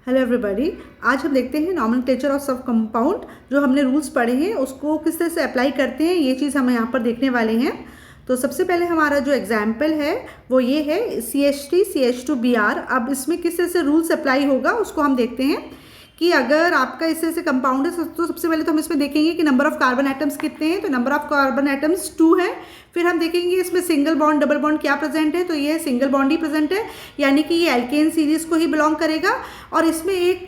Hello everybody. आज हम देखते हैं नॉमेनक्लेचर ऑफ सब कंपाउंड। जो हमने रूल्स पढ़े हैं उसको किस तरह से अप्लाई करते हैं, ये चीज़ हम यहाँ पर देखने वाले हैं। तो सबसे पहले हमारा जो एग्जाम्पल है वो ये है CH3CH2Br। अब इसमें किस तरह से रूल्स अप्लाई होगा उसको हम देखते हैं कि अगर आपका इस तरह से कंपाउंड है तो सबसे पहले तो हम इसमें देखेंगे कि नंबर ऑफ कार्बन एटम्स कितने हैं। तो नंबर ऑफ कार्बन एटम्स 2 है। फिर हम देखेंगे इसमें सिंगल बॉन्ड डबल बॉन्ड क्या प्रेजेंट है, तो ये सिंगल बॉन्ड ही प्रेजेंट है, यानी कि ये एल्केन सीरीज को ही बिलोंग करेगा। और इसमें एक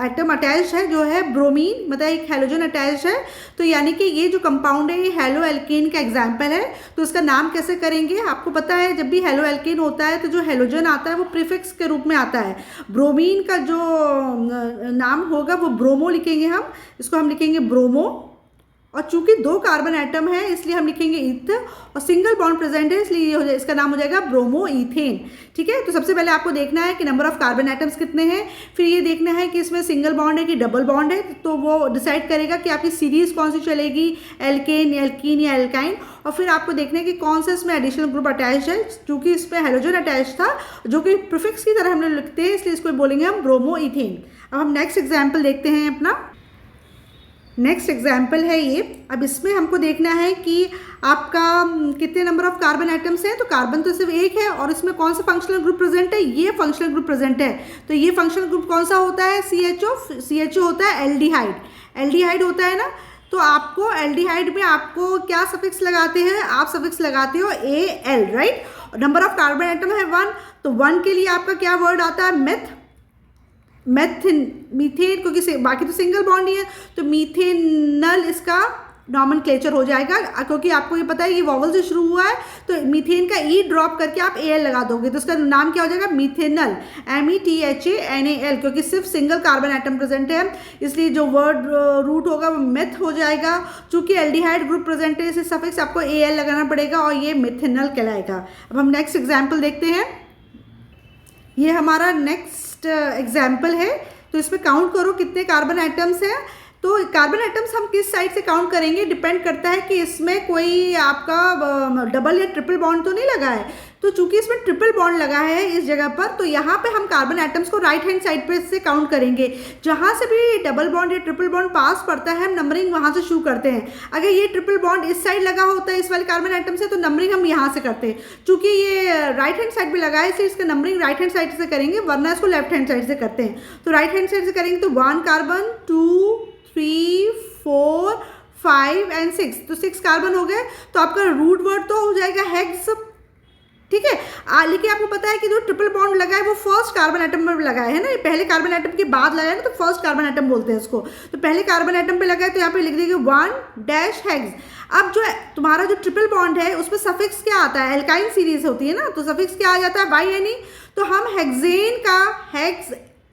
एटम अटैच है जो है ब्रोमीन, मतलब एक हेलोजन अटैच है। तो यानी कि ये जो कंपाउंड है ये हेलो एल्केन का एग्जाम्पल है। तो इसका नाम कैसे करेंगे, आपको पता है जब भी हेलो एल्केन होता है तो जो हेलोजन आता है वो प्रीफिक्स के रूप में आता है। ब्रोमीन का जो नाम होगा वो ब्रोमो लिखेंगे, हम इसको हम लिखेंगे ब्रोमो। और चूंकि 2 कार्बन एटम है इसलिए हम लिखेंगे इथ, और सिंगल बॉन्ड प्रेजेंट है इसलिए इसका नाम हो जाएगा ब्रोमो इथेन। ठीक है, तो सबसे पहले आपको देखना है कि नंबर ऑफ कार्बन एटम्स कितने हैं, फिर ये देखना है कि इसमें सिंगल बॉन्ड है कि डबल बॉन्ड है। तो वो डिसाइड करेगा कि आपकी सीरीज कौन सी चलेगी, एल्केन, एल्कीन या एल्काइन। और फिर आपको देखना है कि कौन सा इसमें एडिशनल ग्रुप अटैच है, क्योंकि इसमें हेलोजन अटैच था जो कि प्रीफिक्स की तरह हम लोग लिखते हैं, इसलिए इसको बोलेंगे हम ब्रोमो इथेन। अब हम नेक्स्ट एग्जाम्पल देखते हैं अपना। नेक्स्ट एग्जाम्पल है ये। अब इसमें हमको देखना है कि आपका कितने नंबर ऑफ कार्बन एटम्स हैं। तो कार्बन तो सिर्फ एक है और इसमें कौन सा फंक्शनल ग्रुप प्रेजेंट है, ये फंक्शनल ग्रुप प्रेजेंट है। तो ये फंक्शनल ग्रुप कौन सा होता है, CHO होता है एल्डिहाइड होता है ना। तो आपको एल्डिहाइड में आपको क्या सफिक्स लगाते हैं, आप सफिक्स लगाते हो AL, right. Number of carbon atom है 1, तो 1 के लिए आपका क्या वर्ड आता है, मीथेन, क्योंकि बाकी तो सिंगल बॉन्ड ही है, तो मीथेनल इसका नॉमेनक्लेचर हो जाएगा। क्योंकि आपको ये पता है ये वॉवल से शुरू हुआ है, तो मीथेन का ई ड्रॉप करके आप AL लगा दोगे तो उसका नाम क्या हो जाएगा, मीथेनल, METHANAL। क्योंकि सिर्फ सिंगल कार्बन एटम प्रेजेंट है इसलिए जो वर्ड रूट होगा वो मेथ हो जाएगा। चूंकि एल्डिहाइड ग्रुप प्रेजेंट है इसे सफिक्स आपको AL लगाना पड़ेगा और ये मिथेनल कहलाएगा। अब हम नेक्स्ट एग्जाम्पल देखते हैं। ये हमारा नेक्स्ट एग्जाम्पल है। तो इसमें काउंट करो कितने कार्बन एटम्स हैं। तो कार्बन एटम्स हम किस साइड से काउंट करेंगे डिपेंड करता है कि इसमें कोई आपका डबल या ट्रिपल बॉन्ड तो नहीं लगा है। तो चूंकि इसमें ट्रिपल बॉन्ड लगा है इस जगह पर, तो यहाँ पे हम कार्बन एटम्स को राइट हैंड साइड पे से काउंट करेंगे। जहाँ से भी डबल बॉन्ड या ट्रिपल बॉन्ड पास पड़ता है हम नंबरिंग वहाँ से शुरू करते हैं। अगर ये ट्रिपल बॉन्ड इस साइड लगा होता है इस वाले कार्बन एटम से, तो नंबरिंग हम यहाँ से करते हैं। चूंकि ये राइट हैंड साइड पे लगा है इसलिए इसका नंबरिंग राइट हैंड साइड से करेंगे, वरना इसको लेफ्ट हैंड साइड से करते हैं। तो राइट हैंड साइड से करेंगे तो 1 कार्बन, 2, 3, 4, 5 एंड 6, तो 6 कार्बन हो गए। तो आपका रूट वर्ड तो हो जाएगा हेक्स। ठीक है, लेकिन आपको पता है कि जो ट्रिपल बॉन्ड लगा है वो फर्स्ट कार्बन एटम में लगा है ना, ये पहले कार्बन एटम के बाद लगा है ना, तो फर्स्ट कार्बन एटम बोलते हैं इसको। तो पहले कार्बन एटम पे लगा है तो यहाँ पे लिख देंगे 1 हेक्स। अब जो तुम्हारा जो ट्रिपल बॉन्ड है उसमें सफिक्स क्या आता है, एल्काइन सीरीज होती है ना, तो सफिक्स क्या आ जाता है, YNE। तो हम हेक्सेन का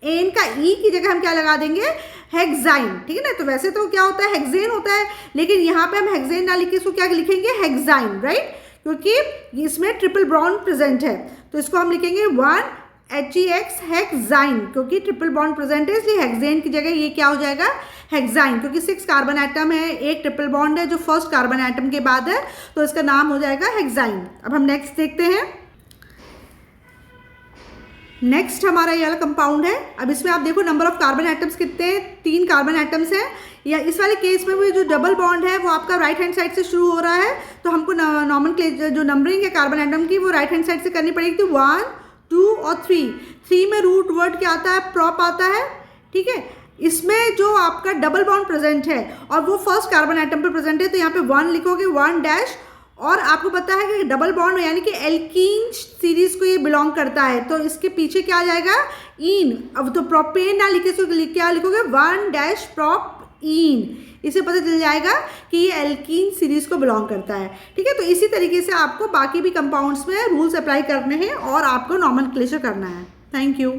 एन का ई की जगह हम क्या लगा देंगे, हेक्साइन। ठीक है ना, तो वैसे तो क्या होता है हेक्सेन होता है, लेकिन यहाँ पे हम हेक्सेन ना लिखे इसको क्या लिखेंगे, हेक्साइन, राइट, क्योंकि इसमें ट्रिपल बॉन्ड प्रेजेंट है। तो इसको हम लिखेंगे 1HEX हेक्साइन, क्योंकि ट्रिपल बॉन्ड प्रेजेंट है इसलिए हेक्सेन की जगह ये क्या हो जाएगा, हेक्साइन। क्योंकि 6 कार्बन एटम है, एक ट्रिपल बॉन्ड है जो फर्स्ट कार्बन एटम के बाद है, तो इसका नाम हो जाएगा हेक्साइन। अब हम नेक्स्ट देखते हैं। नेक्स्ट हमारा ये वाला कंपाउंड है। अब इसमें आप देखो नंबर ऑफ कार्बन एटम्स कितने हैं, 3 कार्बन एटम्स हैं। या इस वाले केस में भी जो डबल बॉन्ड है वो आपका राइट हैंड साइड से शुरू हो रहा है, तो हमको नॉमेनक्लेचर जो नंबरिंग है कार्बन एटम की वो राइट हैंड साइड से करनी पड़ेगी। तो 1, 2 और 3 में रूट वर्ड क्या आता है, प्रॉप आता है। ठीक है, इसमें जो आपका डबल बॉन्ड प्रेजेंट है और वो फर्स्ट कार्बन एटम पर प्रेजेंट है, तो यहाँ पे 1 लिखोगे, 1 और आपको पता है कि डबल बॉन्ड यानी कि एल्कीन सीरीज को ये बिलोंग करता है, तो इसके पीछे क्या आ जाएगा, ईन। अब तो प्रोपेन ना लिखे तो क्या लिखोगे, 1 प्रोपीन। इसे पता चल जाएगा कि ये एल्कीन सीरीज को बिलोंग करता है। ठीक है, तो इसी तरीके से आपको बाकी भी कंपाउंड्स में रूल्स अप्लाई करने हैं और आपको नॉमेनक्लेचर करना है। Thank you.